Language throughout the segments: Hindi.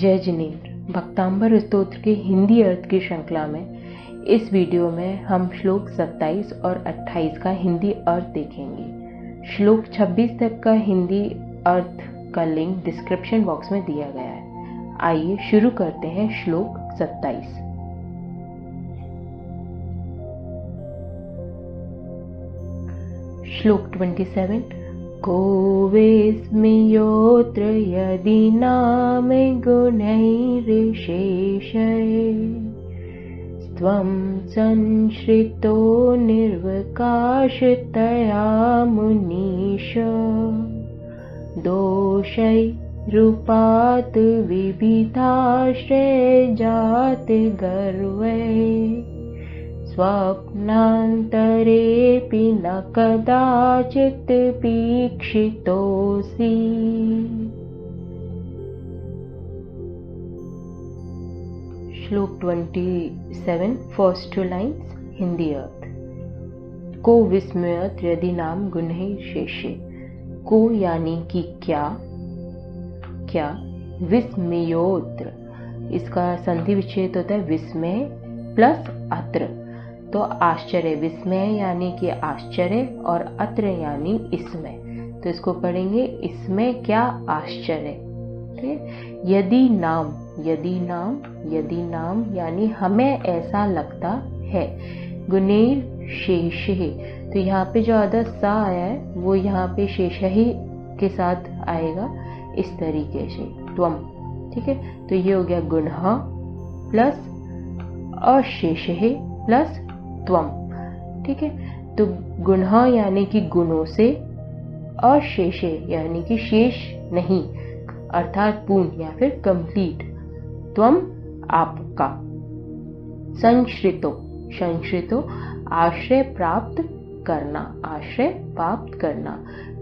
जय जिनेन्द्र। भक्तांबर स्तोत्र के हिंदी अर्थ की श्रृंखला में इस वीडियो में हम श्लोक 27 और 28 का हिंदी अर्थ देखेंगे। श्लोक 26 तक का हिंदी अर्थ का लिंक डिस्क्रिप्शन बॉक्स में दिया गया है। आइए शुरू करते हैं श्लोक 27। श्लोक 27। को विस्मयोऽत्र यदि नाम गुणैर्शेषैः त्वं संश्रितो निर्वकाशतया मुनीश दोषैरुपात् विविधाश्रयजात गर्वैः स्वप्नान्तरेऽपि न कदाचित् पीक्षितोऽसि। श्लोक 27 फर्स्ट टू लाइन्स हिंदी अर्थ। को विस्मयत् यदि नाम गुणैः शेषे। को यानी कि क्या, विस्मयोत्र इसका संधि विच्छेद होता है विस्मय प्लस अत्र, तो आश्चर्य। विस्मय यानी कि आश्चर्य और अत्र यानी इसमें, तो इसको पढ़ेंगे इसमें क्या आश्चर्य। ठीक, यदि नाम यानी हमें ऐसा लगता है। गुणैर शेषे, तो यहाँ पे जो आधा सा आया है वो यहाँ पे शेषहि के साथ आएगा इस तरीके से त्वम। ठीक है, तो ये हो गया गुणः प्लस अशेषहि प्लस त्वम। ठीक है, तो गुणः यानी कि गुणों से, अशेषे यानी कि शेष नहीं अर्थात पूर्ण या फिर कंप्लीट, त्वम आपका। संश्रितो आश्रय प्राप्त करना।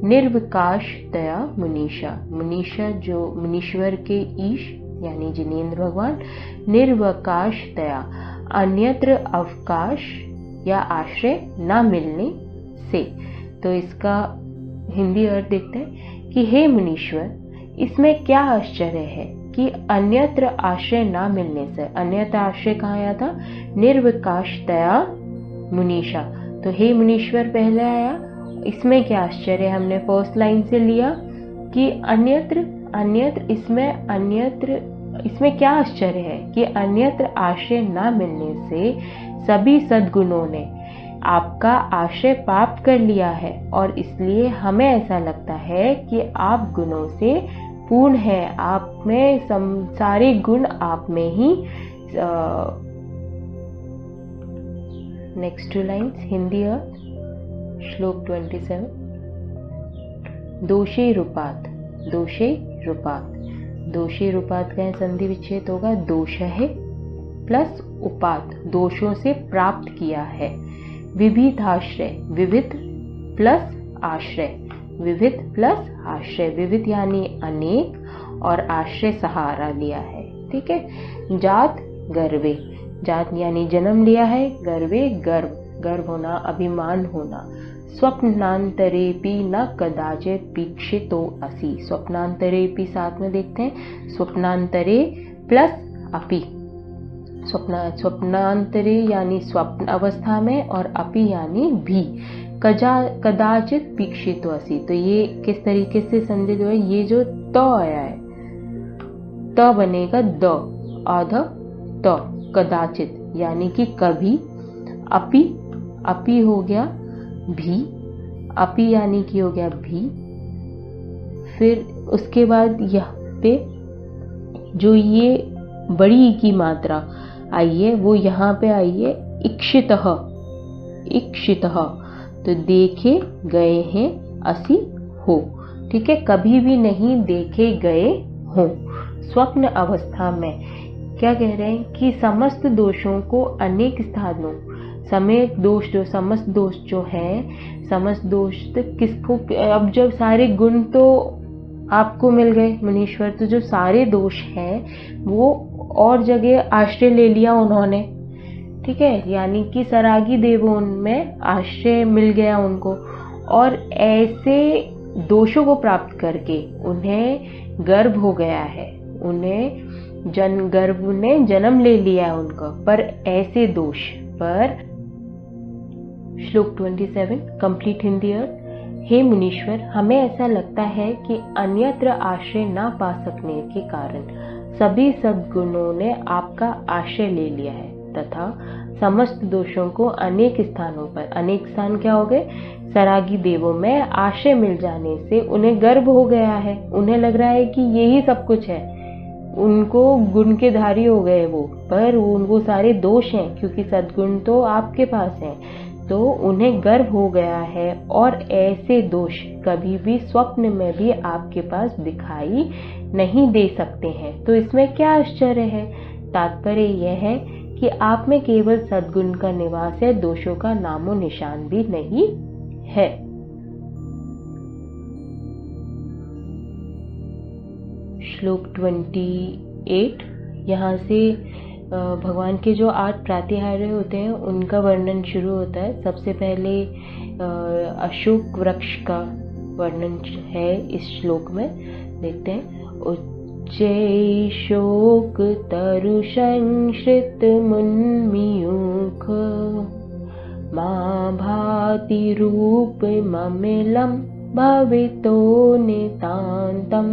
निर्वकाशतया मुनीषा जो मुनीश्वर के ईश यानी जिनेन्द्र भगवान। निर्वकाशतया अन्यत्र अवकाश या आश्रय न मिलने से। तो इसका हिंदी अर्थ देखते हैं कि हे मुनीश्वर, इसमें क्या आश्चर्य है कि अन्यत्र आश्रय न मिलने से। अन्यत्र आश्रय कहाँ आया था? निर्वकाशतया मुनीषा, तो हे मुनीश्वर पहले आया। इसमें क्या आश्चर्य, हमने फर्स्ट लाइन से लिया कि अन्यत्र इसमें क्या आश्चर्य है कि अन्यत्र आश्रय न मिलने से सभी सद्गुणों ने आपका आश्रय प्राप्त कर लिया है, और इसलिए हमें ऐसा लगता है कि आप गुणों से पूर्ण है, आप में सारे गुण आप में ही। नेक्स्ट टू लाइन्स हिंदी अर्थ। श्लोक 27। दोषे रूपात का संधि विच्छेद होगा दोष है प्लस उपात, दोषों से प्राप्त किया है। विविधाश्रय, विविध प्लस आश्रय, विविध यानी अनेक और आश्रय सहारा लिया है। ठीक है, जात गर्वे, जात यानी जन्म लिया है, गर्वे गर्व होना, अभिमान होना। स्वप्नांतरेपि न कदाचित पीक्षितो असि। स्वप्नांतरेपि साथ में देखते हैं, स्वप्नांतरे प्लस अपि। स्वप्नांतरे यानी स्वप्न अवस्था में और अपि यानी भी। कदाचित पीक्षितो असि, तो ये किस तरीके से संधित हुआ है? ये जो त आया है, त बनेगा द आध त, कदाचित यानी कि कभी। अपि हो गया भी, अपि यानी कि हो गया भी। फिर उसके बाद यहाँ पे जो ये बड़ी की मात्रा आई है वो यहाँ पे आई है इक्षितः, तो देखे गए हैं असि हो। ठीक है, कभी भी नहीं देखे गए हो। स्वप्न अवस्था में क्या कह रहे हैं कि समस्त दोषों को अनेक स्थानों समेत समस्त दोष जो है, समस्त दोष किसको, अब जब सारे गुण तो आपको मिल गए मुनीश्वर, तो जो सारे दोष हैं वो और जगह आश्रय ले लिया उन्होंने। ठीक है, यानी कि सरागी देवों में आश्रय मिल गया उनको, और ऐसे दोषों को प्राप्त करके उन्हें गर्व हो गया है, उन्हें गर्भ ने जन्म ले लिया है उनका, पर ऐसे दोष पर। श्लोक 27 कंप्लीट हिंदी अर्थ। हे मुनीश्वर, हमें ऐसा लगता है कि अन्यत्र आश्रय ना पा सकने के कारण सभी सद्गुणों ने आपका आश्रय ले लिया है तथा समस्त दोषों को अनेक स्थानों पर, अनेक स्थान क्या हो गए, सरागी देवों में आश्रय मिल जाने से उन्हें गर्व हो गया है। उन्हें लग रहा है कि यही सब कुछ है, उनको गुण के धारी हो गए वो, पर उनको सारे दोष हैं क्योंकि सद्गुण तो आपके पास हैं, तो उन्हें गर्व हो गया है। और ऐसे दोष कभी भी स्वप्न में भी आपके पास दिखाई नहीं दे सकते हैं। तो इसमें क्या आश्चर्य है? तात्पर्य यह है कि आप में केवल सद्गुण का निवास है, दोषों का नामो निशान भी नहीं है। श्लोक 28, यहाँ से भगवान के जो 8 प्रातिहार्य होते हैं उनका वर्णन शुरू होता है। सबसे पहले अशोक वृक्ष का वर्णन है इस श्लोक में। देखते हैं। उच्चै शोक तरु संश्रित मुन्मियुख मा भाति रूप ममिलम भवितो नितान्तम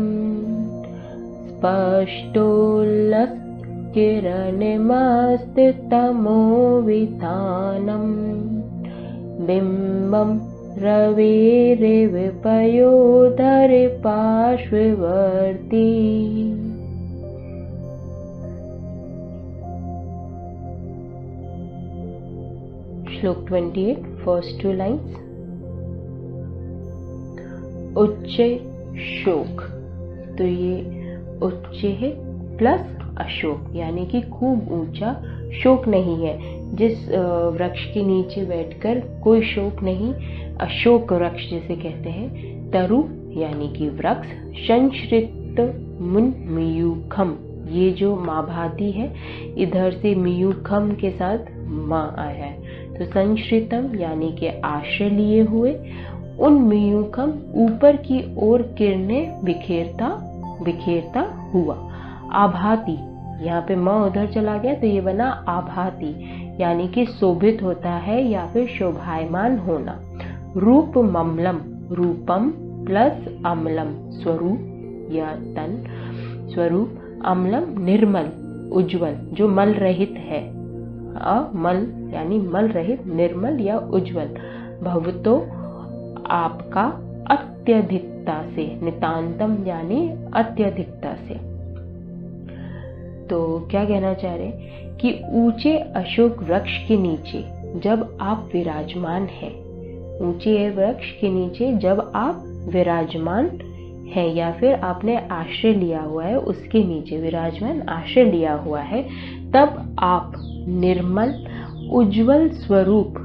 स्पष्टोल्लस किरणमस्तितमो वितानम बिंबम रवेरिव पयोधर पार्श्ववर्ती। श्लोक 28 फर्स्ट 2 लाइन्स। उच्च शोक, तो ये उच्च है प्लस अशोक, यानी कि खूब ऊंचा शोक नहीं है। जिस वृक्ष के नीचे बैठकर कोई शोक नहीं, अशोक वृक्ष जिसे कहते हैं। तरु यानी कि वृक्ष, संश्रित मुन्मियुखम, ये जो माभाती है इधर से मियुखम के साथ माँ आया है, तो संश्रितम यानी कि आश्रय लिए हुए, उन मियुखम ऊपर की ओर किरणें बिखेरता हुआ। आभाती, यहाँ पे म उधर चला गया तो ये बना आभाती, यानी कि शोभित होता है या फिर शोभायमान होना। रूप ममलम, रूपम प्लस अमलम, स्वरूप या तन, स्वरूप। अमलम निर्मल, उज्जवल, जो मल रहित है। अमल यानी मल रहित, निर्मल या उज्जवल। भवतो आपका, अत्यधिकता से, नितांतम यानी अत्यधिकता से। तो क्या कहना चाह रहे हैं कि ऊंचे अशोक वृक्ष के नीचे जब आप विराजमान हैं, ऊंचे वृक्ष के नीचे जब आप विराजमान हैं या फिर आपने आश्रय लिया हुआ है, उसके नीचे विराजमान आश्रय लिया हुआ है, तब आप निर्मल उज्जवल स्वरूप,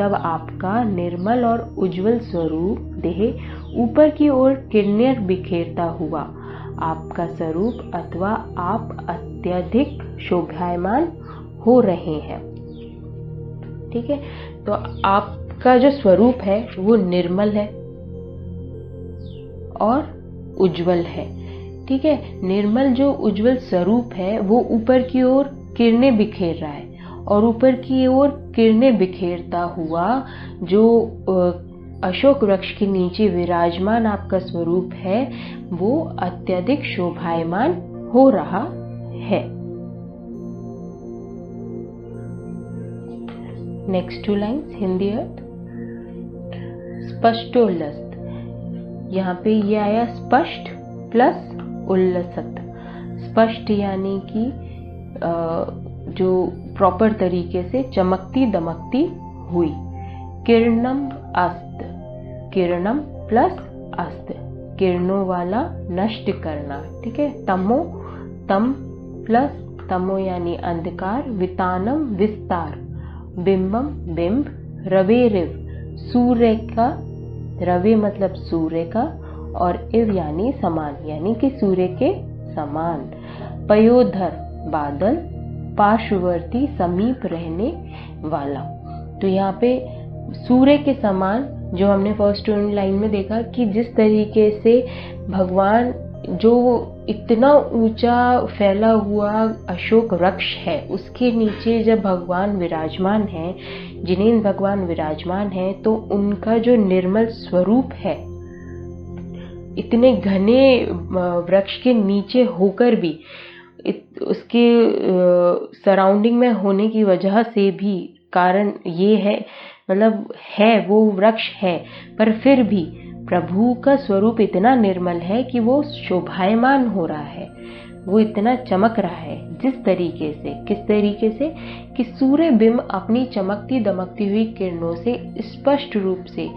तब आपका निर्मल और उज्जवल स्वरूप देह ऊपर की ओर किरणें बिखेरता हुआ आपका स्वरूप अथवा आप अत्यधिक शोभायमान हो रहे हैं। ठीक है, तो आपका जो स्वरूप है वो निर्मल है और उज्जवल है। ठीक है, निर्मल जो उज्जवल स्वरूप है वो ऊपर की ओर किरणें बिखेर रहा है, और ऊपर की ओर किरणें बिखेरता हुआ जो अशोक वृक्ष के नीचे विराजमान आपका स्वरूप है वो अत्यधिक शोभायमान हो रहा है। नेक्स्ट 2 लाइन्स हिंदी अर्थ। स्पष्टोल्लस, यहाँ पे ये आया स्पष्ट प्लस उल्लसत। स्पष्ट यानी कि जो प्रॉपर तरीके से चमकती दमकती हुई। किरणम अस्त, किरणम प्लस अस्त, किरणों वाला, नष्ट करना। ठीक है, तमो, तम प्लस तमो यानी अंधकार, वितानम विस्तार, बिंबम बिंब, रवेरिव सूर्य का, रवि मतलब सूर्य का, और इव यानी समान, यानी कि सूर्य के समान। पयोधर बादल, पार्श्ववर्ती समीप रहने वाला। तो यहाँ पे सूर्य के समान, जो हमने फर्स्ट लाइन में देखा कि जिस तरीके से भगवान जो इतना ऊंचा फैला हुआ अशोक वृक्ष है, उसके नीचे जब भगवान विराजमान हैं, जिनेंद्र भगवान विराजमान हैं, तो उनका जो निर्मल स्वरूप है, इतने घने वृक्ष के नीचे होकर भी, उसके सराउंडिंग में होने की वजह से भी, कारण ये है, मतलब है वो वृक्ष है, पर फिर भी प्रभु का स्वरूप इतना निर्मल है कि वो शोभायमान हो रहा है, वो इतना चमक रहा है। जिस तरीके से, किस तरीके से कि सूर्य बिंब अपनी चमकती दमकती हुई किरणों से स्पष्ट रूप से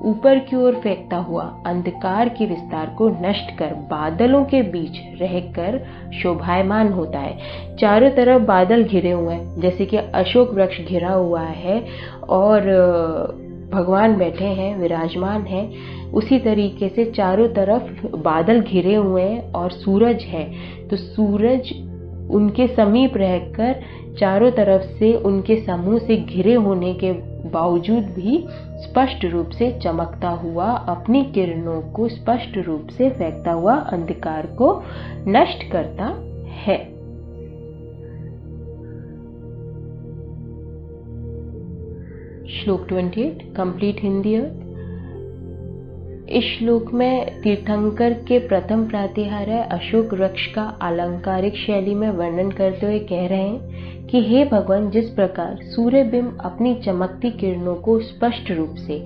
ऊपर की ओर फेंकता हुआ अंधकार के विस्तार को नष्ट कर बादलों के बीच रहकर शोभायमान होता है। चारों तरफ बादल घिरे हुए हैं, जैसे कि अशोक वृक्ष घिरा हुआ है और भगवान बैठे हैं, विराजमान हैं, उसी तरीके से चारों तरफ बादल घिरे हुए हैं और सूरज है, तो सूरज उनके समीप रहकर चारों तरफ से उनके समूह से घिरे होने के बावजूद भी स्पष्ट रूप से चमकता हुआ, अपनी किरणों को स्पष्ट रूप से फेंकता हुआ अंधकार को नष्ट करता है। श्लोक 28 कंप्लीट हिंदी अर्थ। इस श्लोक में तीर्थंकर के प्रथम प्रातिहार्य अशोक वृक्ष का अलंकारिक शैली में वर्णन करते हुए कह रहे हैं कि हे भगवान, जिस प्रकार सूर्य बिंब अपनी चमकती किरणों को स्पष्ट रूप से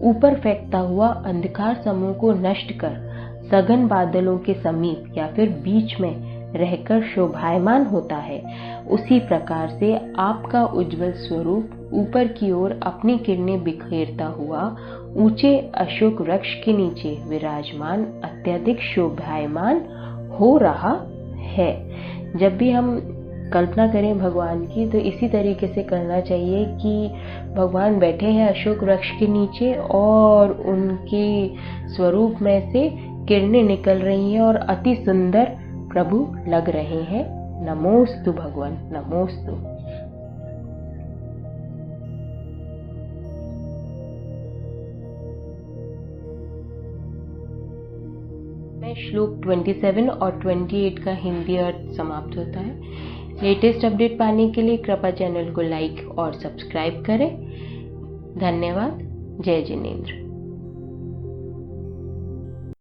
ऊपर फेंकता हुआ अंधकार समूह को नष्ट कर सघन बादलों के समीप या फिर बीच में रहकर शोभायमान होता है, उसी प्रकार से आपका उज्जवल स्वरूप ऊपर की ओर अपनी किरणें बिखेरता हुआ ऊंचे अशोक वृक्ष के नीचे विराजमान अत्यधिक शोभायमान हो रहा है। जब भी हम कल्पना करें भगवान की, तो इसी तरीके से करना चाहिए कि भगवान बैठे हैं अशोक वृक्ष के नीचे और उनके स्वरूप में से किरणें निकल रही हैं और अति सुंदर प्रभु लग रहे हैं। नमोस्तु भगवान, नमोस्तु। श्लोक 27 और 28 का हिंदी अर्थ समाप्त होता है। लेटेस्ट अपडेट पाने के लिए कृपया चैनल को लाइक और सब्सक्राइब करें। धन्यवाद। जय जिनेंद्र।